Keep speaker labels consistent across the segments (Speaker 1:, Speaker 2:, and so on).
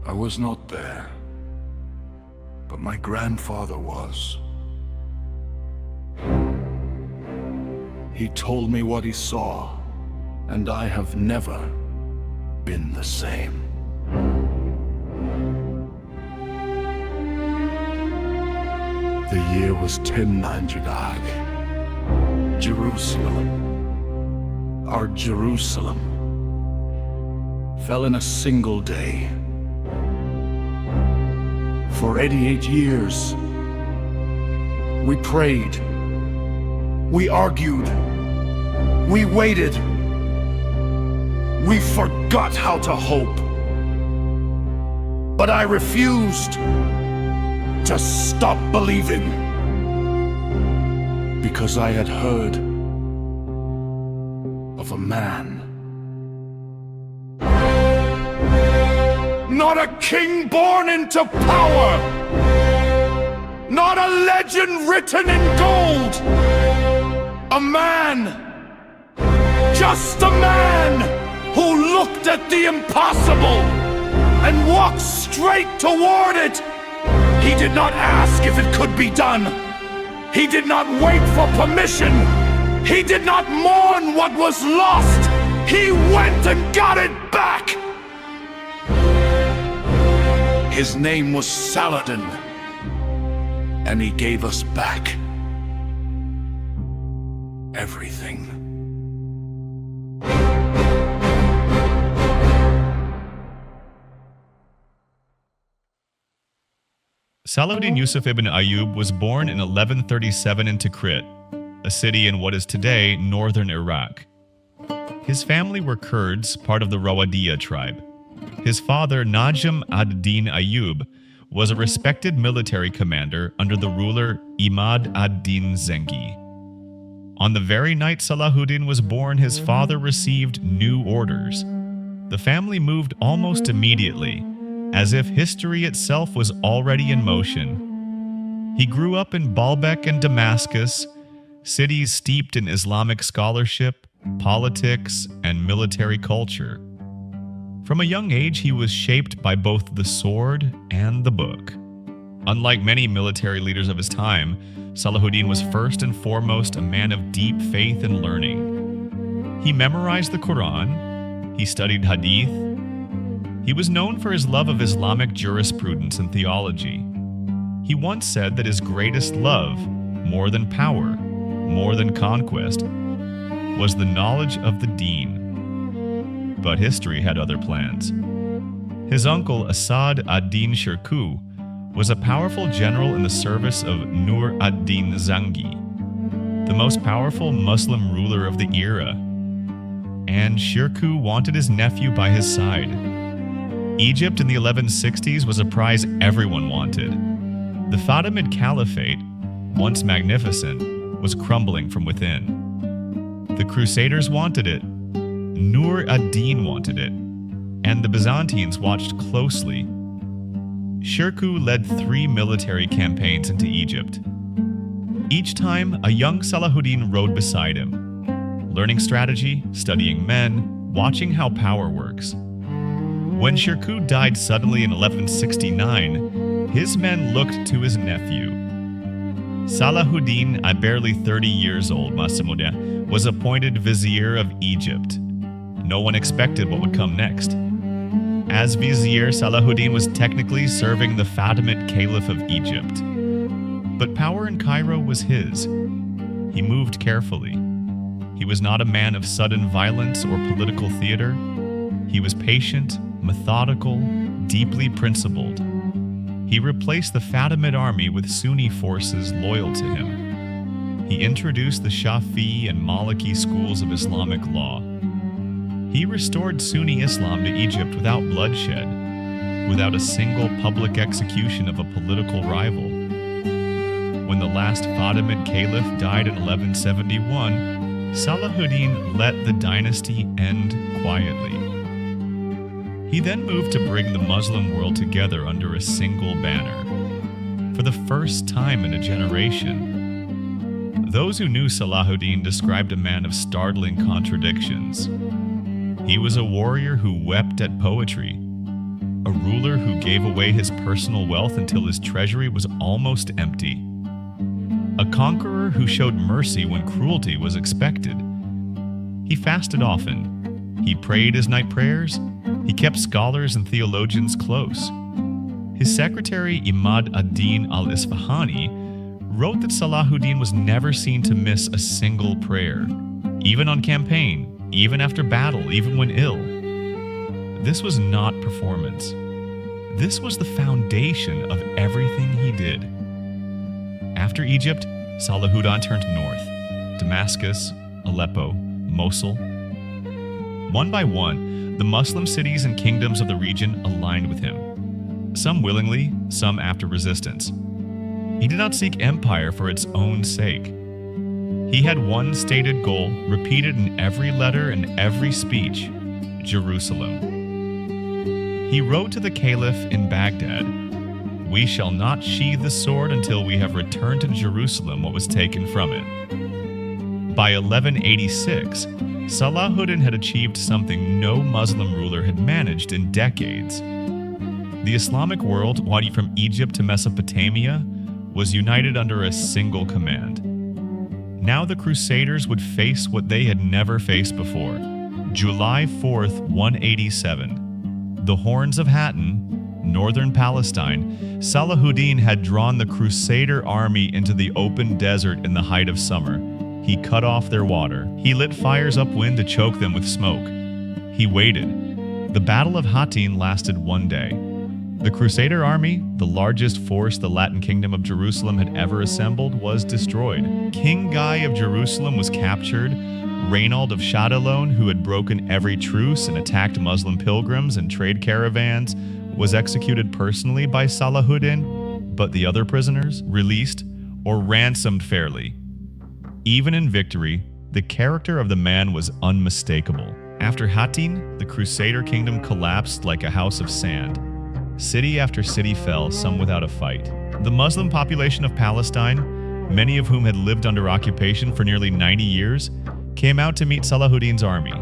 Speaker 1: I was not there, but my grandfather was. He told me what he saw, and I have never been the same. The year was 1099. Jerusalem, our Jerusalem, fell in a single day. For 88 years, we prayed, we argued, we waited, we forgot how to hope. But I refused to stop believing, because I had heard of a man. Not a king born into power, not a legend written in gold. A man, just a man who looked at the impossible and walked straight toward it. He did not ask if it could be done. He did not wait for permission. He did not mourn what was lost. He went and got it back. His name was Salahuddin, and he gave us back everything.
Speaker 2: Salahuddin Yusuf ibn Ayyub was born in 1137 in Tikrit, a city in what is today northern Iraq. His family were Kurds, part of the Rawadiya tribe. His father, Najm ad-Din Ayyub, was a respected military commander under the ruler Imad ad-Din Zengi. On the very night Salahuddin was born, his father received new orders. The family moved almost immediately, as if history itself was already in motion. He grew up in Baalbek and Damascus, cities steeped in Islamic scholarship, politics, and military culture. From a young age, he was shaped by both the sword and the book. Unlike many military leaders of his time, Salahuddin was first and foremost a man of deep faith and learning. He memorized the Quran, he studied Hadith. He was known for his love of Islamic jurisprudence and theology. He once said that his greatest love, more than power, more than conquest, was the knowledge of the Deen. But history had other plans. His uncle Asad ad-Din Shirkuh was a powerful general in the service of Nur ad-Din Zangi, the most powerful Muslim ruler of the era. And Shirkuh wanted his nephew by his side. Egypt in the 1160s was a prize everyone wanted. The Fatimid Caliphate, once magnificent, was crumbling from within. The Crusaders wanted it, Nur ad-Din wanted it, and the Byzantines watched closely. Shirkuh led 3 military campaigns into Egypt. Each time, a young Salahuddin rode beside him, learning strategy, studying men, watching how power works. When Shirkuh died suddenly in 1169, his men looked to his nephew. Salahuddin, at barely 30 years old, Masamuda, was appointed vizier of Egypt. No one expected what would come next. As vizier, Salahuddin was technically serving the Fatimid Caliph of Egypt. But power in Cairo was his. He moved carefully. He was not a man of sudden violence or political theater. He was patient, methodical, deeply principled. He replaced the Fatimid army with Sunni forces loyal to him. He introduced the Shafi'i and Maliki schools of Islamic law. He restored Sunni Islam to Egypt without bloodshed, without a single public execution of a political rival. When the last Fatimid Caliph died in 1171, Salahuddin let the dynasty end quietly. He then moved to bring the Muslim world together under a single banner. For the first time in a generation, those who knew Salahuddin described a man of startling contradictions. He was a warrior who wept at poetry, a ruler who gave away his personal wealth until his treasury was almost empty. A conqueror who showed mercy when cruelty was expected. He fasted often. He prayed his night prayers. He kept scholars and theologians close. His secretary Imad ad-Din al-Isfahani wrote that Salahuddin was never seen to miss a single prayer, even on campaign, even after battle, even when ill. This was not performance. This was the foundation of everything he did. After Egypt, Salahuddin turned north. Damascus, Aleppo, Mosul. One by one, the Muslim cities and kingdoms of the region aligned with him. Some willingly, some after resistance. He did not seek empire for its own sake. He had one stated goal, repeated in every letter and every speech: Jerusalem. He wrote to the Caliph in Baghdad, "We shall not sheathe the sword until we have returned to Jerusalem what was taken from it." By 1186, Salahuddin had achieved something no Muslim ruler had managed in decades. The Islamic world, wide from Egypt to Mesopotamia, was united under a single command. Now the Crusaders would face what they had never faced before. July 4th, 187. The Horns of Hattin, northern Palestine, Salahuddin had drawn the Crusader army into the open desert in the height of summer. He cut off their water. He lit fires upwind to choke them with smoke. He waited. The Battle of Hattin lasted one day. The Crusader army, the largest force the Latin kingdom of Jerusalem had ever assembled, was destroyed. King Guy of Jerusalem was captured. Reynald of Châtillon, who had broken every truce and attacked Muslim pilgrims and trade caravans, was executed personally by Salahuddin, but the other prisoners, released or ransomed fairly. Even in victory, the character of the man was unmistakable. After Hattin, the Crusader kingdom collapsed like a house of sand. City after city fell, some without a fight. The Muslim population of Palestine, many of whom had lived under occupation for nearly 90 years, came out to meet Salahuddin's army.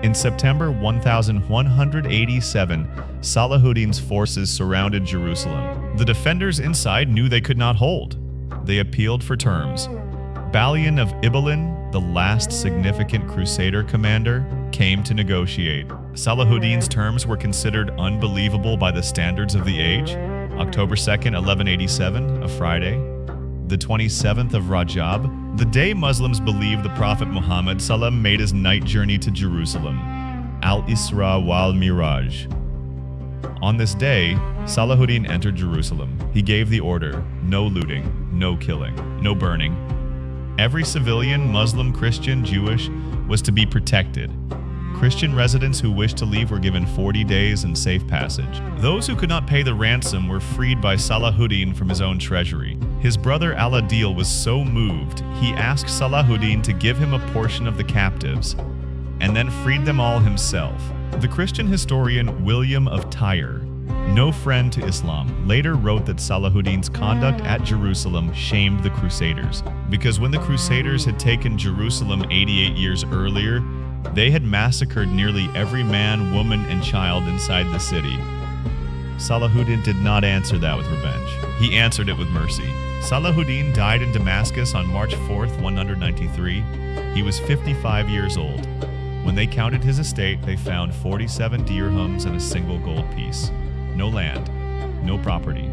Speaker 2: In September 1187, Salahuddin's forces surrounded Jerusalem. The defenders inside knew they could not hold. They appealed for terms. Balian of Ibelin, the last significant Crusader commander, came to negotiate. Salahuddin's terms were considered unbelievable by the standards of the age. October 2nd, 1187, a Friday. The 27th of Rajab, the day Muslims believed the Prophet Muhammad Sallam made his night journey to Jerusalem. Al-Isra wal-Miraj. On this day, Salahuddin entered Jerusalem. He gave the order: no looting, no killing, no burning. Every civilian, Muslim, Christian, Jewish, was to be protected. Christian residents who wished to leave were given 40 days and safe passage. Those who could not pay the ransom were freed by Salahuddin from his own treasury. His brother Al-Adil was so moved, he asked Salahuddin to give him a portion of the captives, and then freed them all himself. The Christian historian William of Tyre, no friend to Islam, later wrote that Salahuddin's conduct at Jerusalem shamed the Crusaders, because when the Crusaders had taken Jerusalem 88 years earlier, they had massacred nearly every man, woman, and child inside the city. Salahuddin did not answer that with revenge. He answered it with mercy. Salahuddin died in Damascus on March 4th, 193. He was 55 years old. When they counted his estate, they found 47 dirhams and a single gold piece. No land, no property.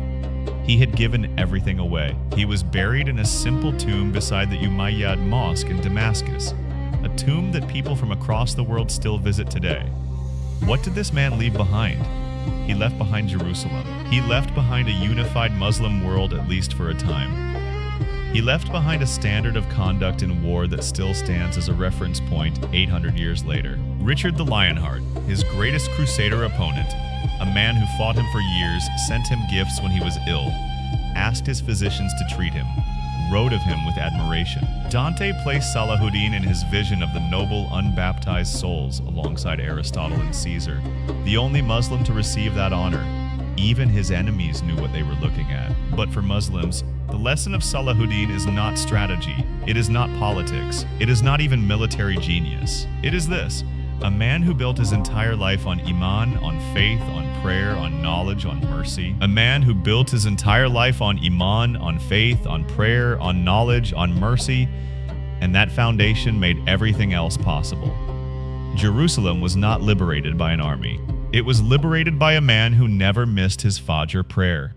Speaker 2: He had given everything away. He was buried in a simple tomb beside the Umayyad Mosque in Damascus, a tomb that people from across the world still visit today. What did this man leave behind? He left behind Jerusalem. He left behind a unified Muslim world, at least for a time. He left behind a standard of conduct in war that still stands as a reference point 800 years later. Richard the Lionheart, his greatest Crusader opponent, a man who fought him for years, sent him gifts when he was ill, asked his physicians to treat him, wrote of him with admiration. Dante placed Salahuddin in his vision of the noble, unbaptized souls alongside Aristotle and Caesar, the only Muslim to receive that honor. Even his enemies knew what they were looking at. But for Muslims, the lesson of Salahuddin is not strategy. It is not politics. It is not even military genius. It is this: A man who built his entire life on iman, on faith, on prayer, on knowledge, on mercy. A man who built his entire life on iman, on faith, on prayer, on knowledge, on mercy, and that foundation made everything else possible. Jerusalem was not liberated by an army. It was liberated by a man who never missed his Fajr prayer.